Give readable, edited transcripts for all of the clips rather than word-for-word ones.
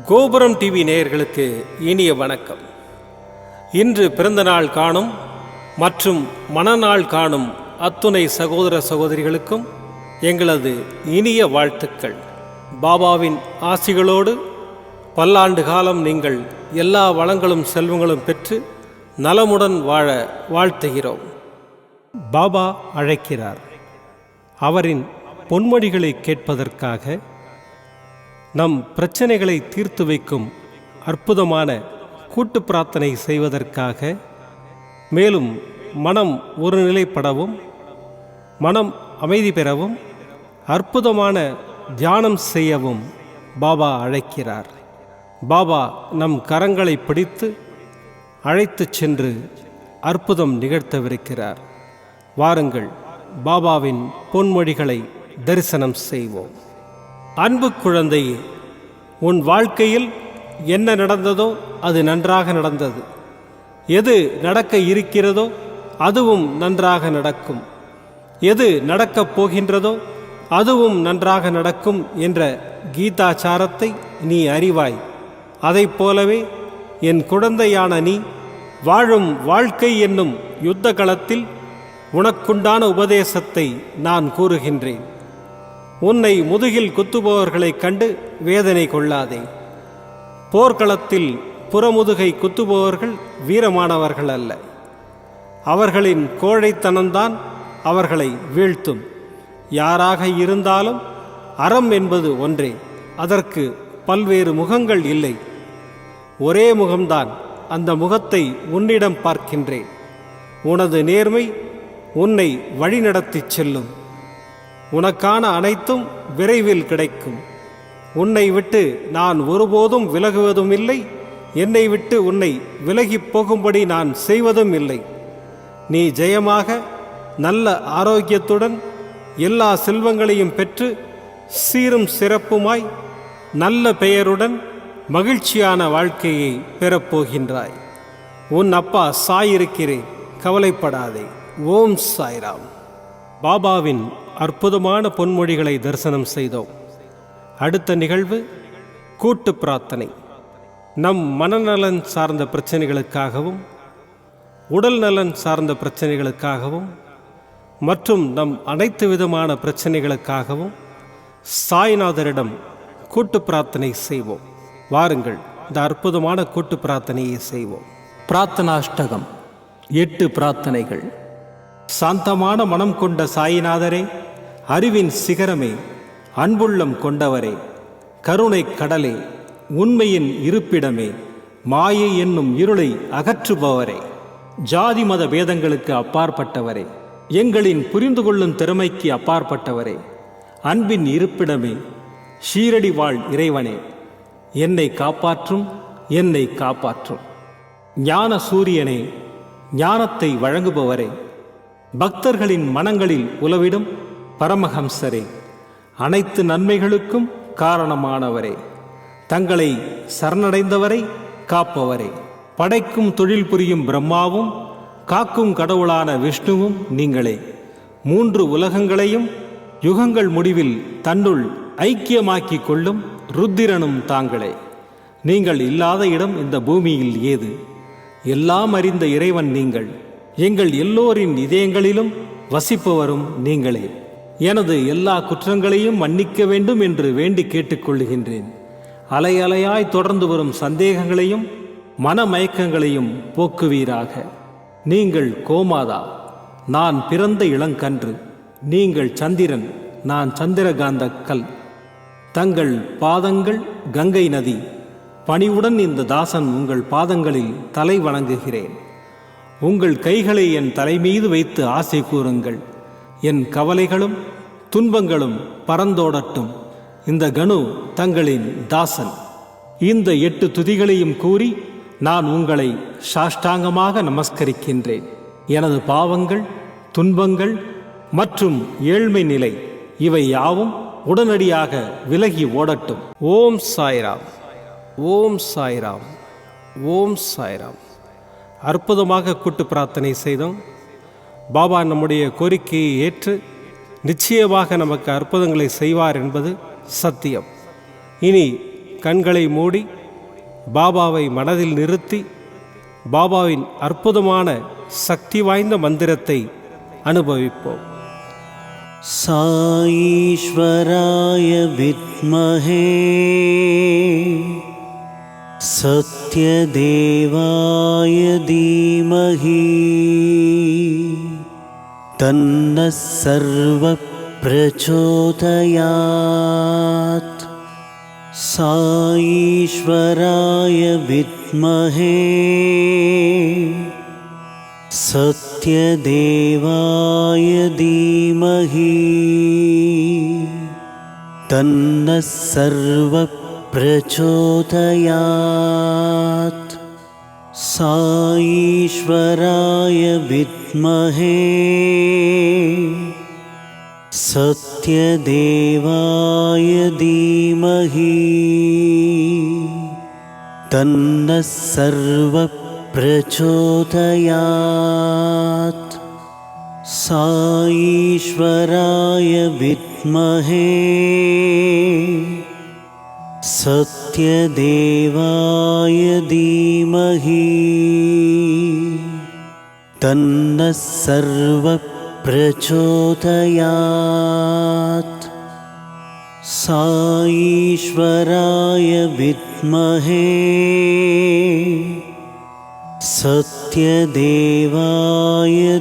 கோபுரம் டிவி நேயர்களுக்கு இனிய வணக்கம். இன்று பிறந்தநாள் காணும் மற்றும் மணநாள் காணும் அத்துணை சகோதர சகோதரிகளுக்கும் எங்களது இனிய வாழ்த்துக்கள். பாபாவின் ஆசிகளோடு பல்லாண்டு காலம் நீங்கள் எல்லா வளங்களும் செல்வங்களும் பெற்று நலமுடன் வாழ வாழ்த்துகிறோம். பாபா அழைக்கிறார். அவரின் பொன்மொழிகளை கேட்பதற்காக, நம் பிரச்சனைகளை தீர்த்து வைக்கும் அற்புதமான கூட்டு பிரார்த்தனை செய்வதற்காக, மேலும் மனம் ஒருநிலைப்படவும் மனம் அமைதி பெறவும் அற்புதமான தியானம் செய்யவும் பாபா அழைக்கிறார். பாபா நம் கரங்களை பிடித்து அழைத்து சென்று அற்புதம் நிகழ்த்தவிருக்கிறார். வாருங்கள், பாபாவின் பொன்மொழிகளை தரிசனம் செய்வோம். அன்பு குழந்தையே, உன் வாழ்க்கையில் என்ன நடந்ததோ அது நன்றாக நடந்தது. எது நடக்க இருக்கிறதோ அதுவும் நன்றாக நடக்கும். எது நடக்கப் போகின்றதோ அதுவும் நன்றாக நடக்கும் என்ற கீதாச்சாரத்தை நீ அறிவாய். அதைப் போலவே என் குழந்தையான நீ வாழும் வாழ்க்கை என்னும் யுத்த களத்தில் உனக்குண்டான உபதேசத்தை நான் கூறுகின்றேன். உன்னை முதுகில் குத்துபவர்களைக் கண்டு வேதனை கொள்ளாதே. போர்க்களத்தில் புறமுதுகை குத்துபவர்கள் வீரமானவர்கள் அல்ல. அவர்களின் கோழைத்தனம்தான் அவர்களை வீழ்த்தும். யாராக இருந்தாலும் அறம் என்பது ஒன்றே. அதற்கு பல்வேறு முகங்கள் இல்லை. ஒரே முகம்தான். அந்த முகத்தை உன்னிடம் பார்க்கின்றேன். உனது நேர்மை உன்னை வழிநடத்திச் செல்லும். உனக்கான அனைத்தும் விரைவில் கிடைக்கும். உன்னை விட்டு நான் ஒருபோதும் விலகுவதும் இல்லை. என்னை விட்டு உன்னை விலகிப் போகும்படி நான் செய்வதும் இல்லை. நீ ஜெயமாக நல்ல ஆரோக்கியத்துடன் எல்லா செல்வங்களையும் பெற்று சீரும் சிறப்புமாய் நல்ல பெயருடன் மகிழ்ச்சியான வாழ்க்கையை பெறப்போகின்றாய். உன் அப்பா சாயிருக்கிறேன், கவலைப்படாதே. ஓம் சாய்ராம். பாபாவின் அற்புதமான பொன்மொழிகளை தரிசனம் செய்தோம். அடுத்த நிகழ்வு கூட்டு பிரார்த்தனை. நம் மனநலன் சார்ந்த பிரச்சனைகளுக்காகவும் உடல் நலன் சார்ந்த பிரச்சனைகளுக்காகவும் மற்றும் நம் அனைத்து விதமான பிரச்சனைகளுக்காகவும் சாய்நாதரிடம் கூட்டு பிரார்த்தனை செய்வோம். வாருங்கள், இந்த அற்புதமான கூட்டு பிரார்த்தனையை செய்வோம். பிரார்த்தனாஷ்டகம். 8 பிரார்த்தனைகள். சாந்தமான மனம் கொண்ட சாயிநாதரே, அறிவின் சிகரமே, அன்புள்ளம் கொண்டவரே, கருணை கடலே, உண்மையின் இருப்பிடமே, மாயை என்னும் இருளை அகற்றுபவரே, ஜாதி மத பேதங்களுக்கு அப்பாற்பட்டவரே, எங்களின் புரிந்து கொள்ளும் திறமைக்கு அப்பாற்பட்டவரே, அன்பின் இருப்பிடமே, ஷீரடி வாழ் இறைவனே, என்னை காப்பாற்றும், என்னை காப்பாற்றும். ஞான சூரியனே, ஞானத்தை வழங்குபவரே, பக்தர்களின் மனங்களில் உலவிடும் பரமஹம்சரே, அனைத்து நன்மைகளுக்கும் காரணமானவரே, தங்களை சரணடைந்தவரை காப்பவரே, படைக்கும் தொழில் புரியும் பிரம்மாவும் காக்கும் கடவுளான விஷ்ணுவும் நீங்களே. 3 உலகங்களையும் யுகங்கள் முடிவில் தன்னுள் ஐக்கியமாக்கிக் கொள்ளும் ருத்திரனும் தாங்களே. நீங்கள் இல்லாத இடம் இந்த பூமியில் ஏது? எல்லாம் அறிந்த இறைவன் நீங்கள். எங்கள் எல்லோரின் இதயங்களிலும் வசிப்பவரும் நீங்களே. எனது எல்லா குற்றங்களையும் மன்னிக்க வேண்டும் என்று வேண்டி கேட்டுக்கொள்ளுகின்றேன். அலை அலையாய் தொடர்ந்து வரும் சந்தேகங்களையும் மனமயக்கங்களையும் போக்குவீராக. நீங்கள் கோமாதா, நான் பிறந்த இளங்கன்று. நீங்கள் சந்திரன், நான் சந்திரகாந்த கல். தங்கள் பாதங்கள் கங்கை நதி. பணிவுடன் இந்த தாசன் உங்கள் பாதங்களில் தலை வணங்குகிறேன். உங்கள் கைகளை என் தலைமீது வைத்து ஆசை கூறுங்கள். என் கவலைகளும் துன்பங்களும் பறந்தோடட்டும். இந்த கணு தங்களின் தாசன். இந்த 8 துதிகளையும் கூறி நான் உங்களை சாஷ்டாங்கமாக நமஸ்கரிக்கின்றேன். எனது பாவங்கள், துன்பங்கள் மற்றும் ஏழ்மை நிலை இவை யாவும் உடனடியாக விலகி ஓடட்டும். ஓம் சாய்ராம், ஓம் சாய்ராம், ஓம் சாய்ராம். அற்புதமாக கூட்டு பிரார்த்தனை செய்தோம். பாபா நம்முடைய கோரிக்கையை ஏற்று நிச்சயமாக நமக்கு அற்புதங்களை செய்வார் என்பது சத்தியம். இனி கண்களை மூடி பாபாவை மனதில் நிறுத்தி பாபாவின் அற்புதமான சக்தி வாய்ந்த மந்திரத்தை அனுபவிப்போம். சாயீஸ்வராய வித்மஹே சத்யதேவாய தீமஹி தன்னः சர்வः பிரச்சோதயாத். சாயீஸ்வராய வித்மஹே சத்யதேவாய தீமஹி தன்னः சர்வः பிரச்சோதயாத். சாயீஸ்வராய வித்மஹே சத்யதேவாய தீமஹி தன்னः சர்வः பிரச்சோதயாத். சாயீஸ்வராய வித்மஹே சத்யதேவாய தீமஹி தன்னः சர்வः பிரச்சோதயாத். சாயீஸ்வராய வித்மஹே சத்யதேவாய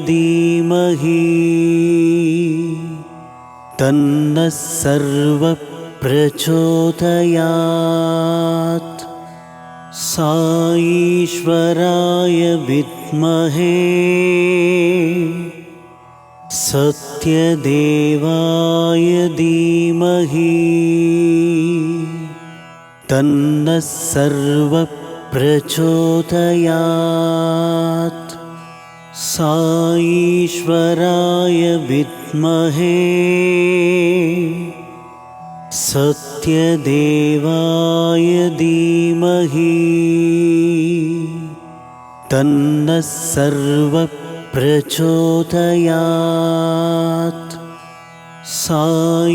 தீமஹி தன்னः சர்வः பிரச்சோதயாத். சாயீஸ்வராய வித்மஹே சத்யதேவாய தீமஹி தன்னः சர்வः பிரச்சோதயாத். சாயீஸ்வராய வித்மஹே சத்யதேவாய தீமஹி தன்னः சர்வः பிரச்சோதயாத். சாயீஸ்வராய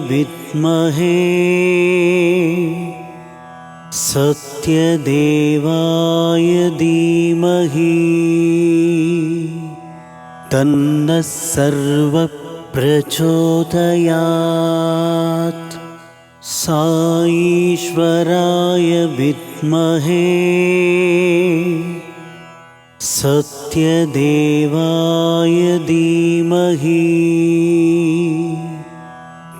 வித்மஹே சத்யதேவாய தீமஹி தன்னः சர்வः பிரச்சோதயாத். சாயீஸ்வராய வித்மஹே சத்யதேவாய தீமஹி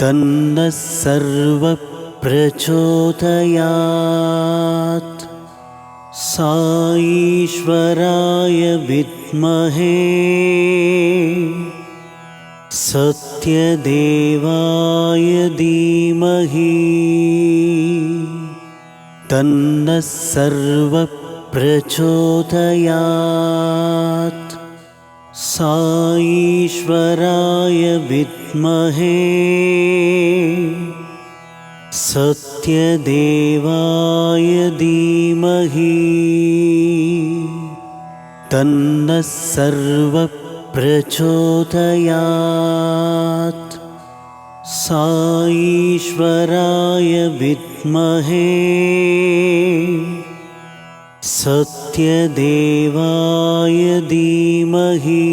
தன்னः சர்வः பிரச்சோதயாத். சாயீஸ்வராய வித்மஹே சத்யதேவாய தீமஹி தன்னः சர்வः பிரச்சோதயாத். சாயீஸ்வராய வித்மஹே சத்யதேவாய தீமஹி தன்னः சர்வः பிரச்சோதயாத். சாயீஸ்வராய வித்மஹே சத்யதேவாய தீமஹி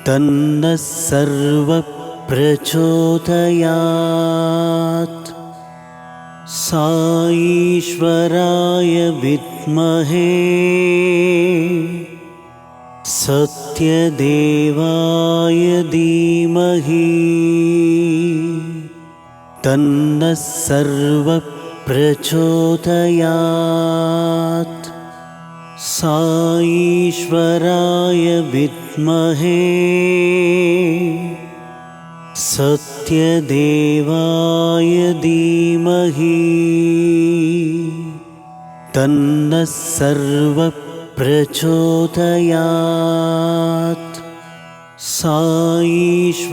தன்னः சர்வः பிரச்சோதயாத். சாயீஸ்வராய வித்மஹே சத்யதேவாய தீமஹி தன்னः சர்வः பிரச்சோதயாத். சாயீஸ்வராய வித்மஹே சத்யதேவாய தீமஹி தன்னः சர்வः பிரச்சோதயாத். சாயீஸ்வராய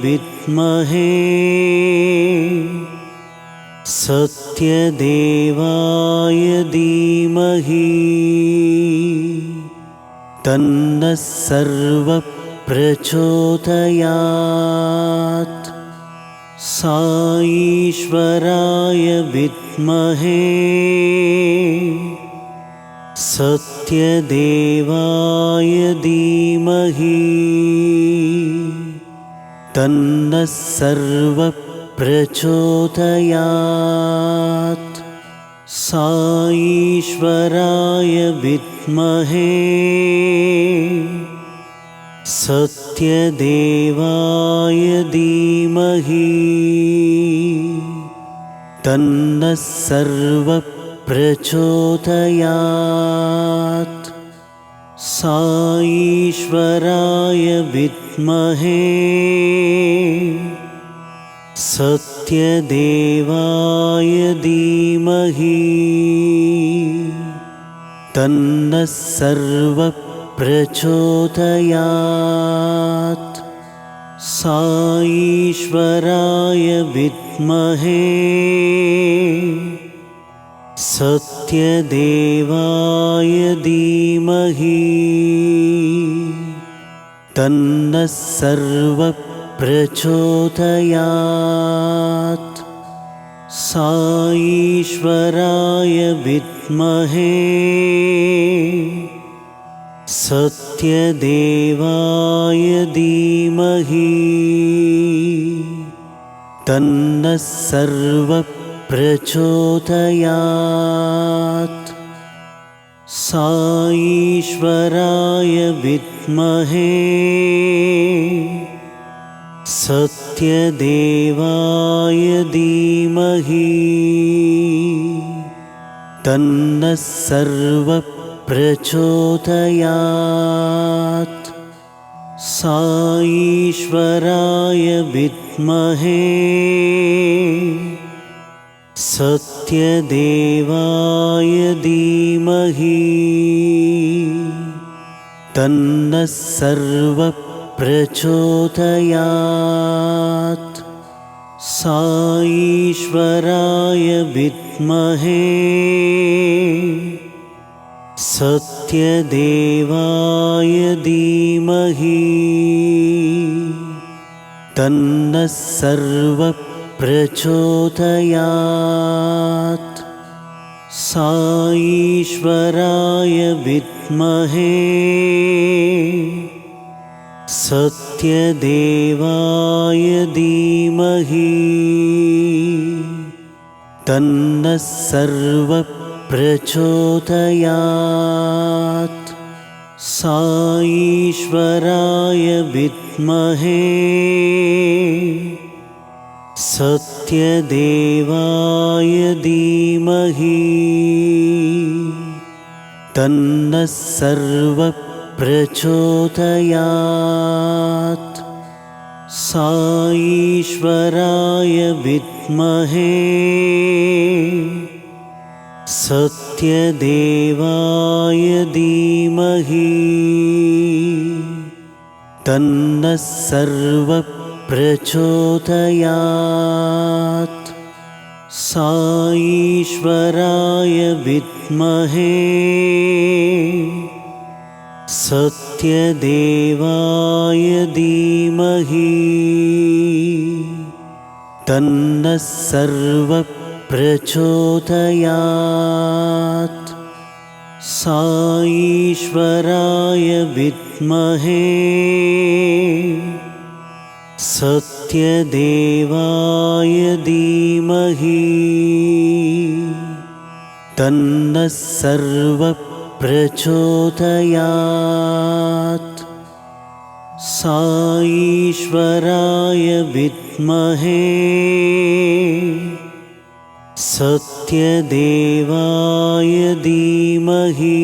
வித்மஹே சத்யதேவாய தீமஹி தன்னः சர்வः பிரச்சோதயாத். साईश्वराय विद्महे सत्यदेवाय धीमहि तन्नः सर्वः प्रचोदयात्। साईश्वराय विद्महे सत्यदेवाय धीमहि तन्नः सर्वः प्रचोदयात्। साईश्वराय विद्महे सत्यदेवाय धीमहि तन्नः सर्वः प्रचोदयात्। साईश्वराय विद्महे सत्यदेवाय धीमहि तन्नः सर्वः प्रचोदयात्। साईश्वराय विद्महे सत्यदेवाय धीमहि तन्नः सर्वः प्रचोदयात्। साईश्वराय विद्महे सत्यदेवाय धीमहि तन्नः सर्वः प्रचोदयात्। साईश्वराय विद्महे सत्यदेवाय धीमहि तन्नः सर्वः प्रचोदयात्। साईश्वराय विद्महे सत्यदेवाय धीमहि तन्नः सर्वः प्रचोदयात्। साईश्वराय विद्महे सत्यदेवाय धीमहि तन्नः सर्वः प्रचोदयात्। साईश्वराय विद्महे सत्यदेवाय धीमहि तन्नः सर्वः प्रचोदयात्। साईश्वराय विद्महे सत्यदेवाय धीमहि तन्नः सर्वः प्रचोदयात्। साईश्वराय विद्महे सत्यदेवाय धीमहि तन्नः सर्वः प्रचोदयात्। साईश्वराय विद्महे सत्यदेवाय धीमहि तन्नः सर्वः प्रचोदयात्। साईश्वराय विद्महे सत्यदेवाय धीमहि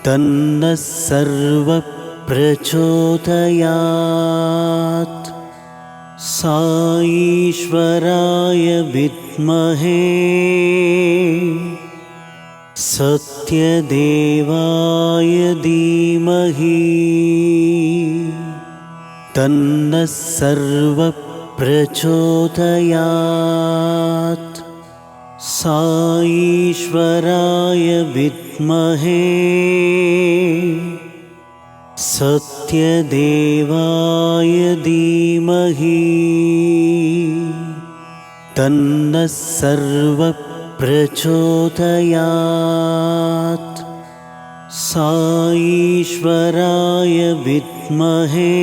तन्नः सर्वः प्रचोदयात्। साईश्वराय विद्महे सत्यदेवाय धीमहि तन्नः सर्वः प्रचोदयात्। साईश्वराय विद्महे सत्यदेवाय धीमहि तन्नः सर्वप्रचोदयात् साईश्वराय विद्महे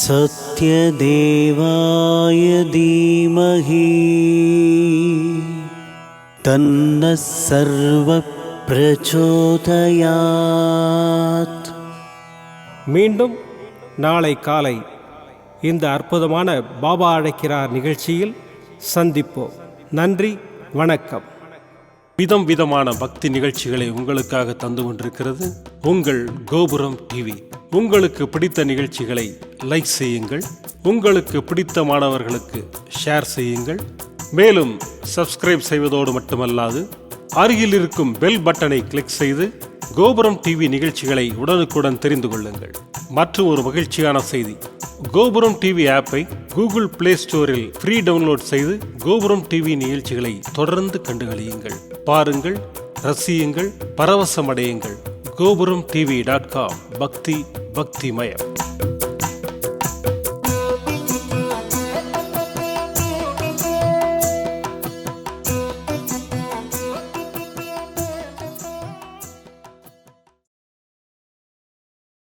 सत्यदेवाय धीमहि तन्नः सर्वप्रचोदयात्. மீண்டும் நாளை காலை இந்த அற்புதமான பாபா அழைக்கிறார் நிகழ்ச்சியில் சந்திப்போம். நன்றி, வணக்கம். விதம் விதமான பக்தி நிகழ்ச்சிகளை உங்களுக்காக தந்து கொண்டிருக்கிறது உங்கள் கோபுரம் டிவி. உங்களுக்கு பிடித்த நிகழ்ச்சிகளை லைக் செய்யுங்கள், உங்களுக்கு பிடித்த மாணவர்களுக்கு ஷேர் செய்யுங்கள். மேலும் சப்ஸ்கிரைப் செய்வதோடு மட்டுமல்லாது அருகில் இருக்கும் பெல் பட்டனை கிளிக் செய்து கோபுரம் டிவி நிகழ்ச்சிகளை உடனுக்குடன் தெரிந்து கொள்ளுங்கள். மற்றும் ஒரு மகிழ்ச்சியான செய்தி, கோபுரம் டிவி ஆப்பை கூகுள் பிளே ஸ்டோரில் ஃப்ரீ டவுன்லோட் செய்து கோபுரம் டிவி நிகழ்ச்சிகளை தொடர்ந்து கண்டுகளியுங்கள், பாருங்கள், ரசியுங்கள், பரவசமடையுங்கள். gopuramtv.com. பக்தி பக்திமயம்.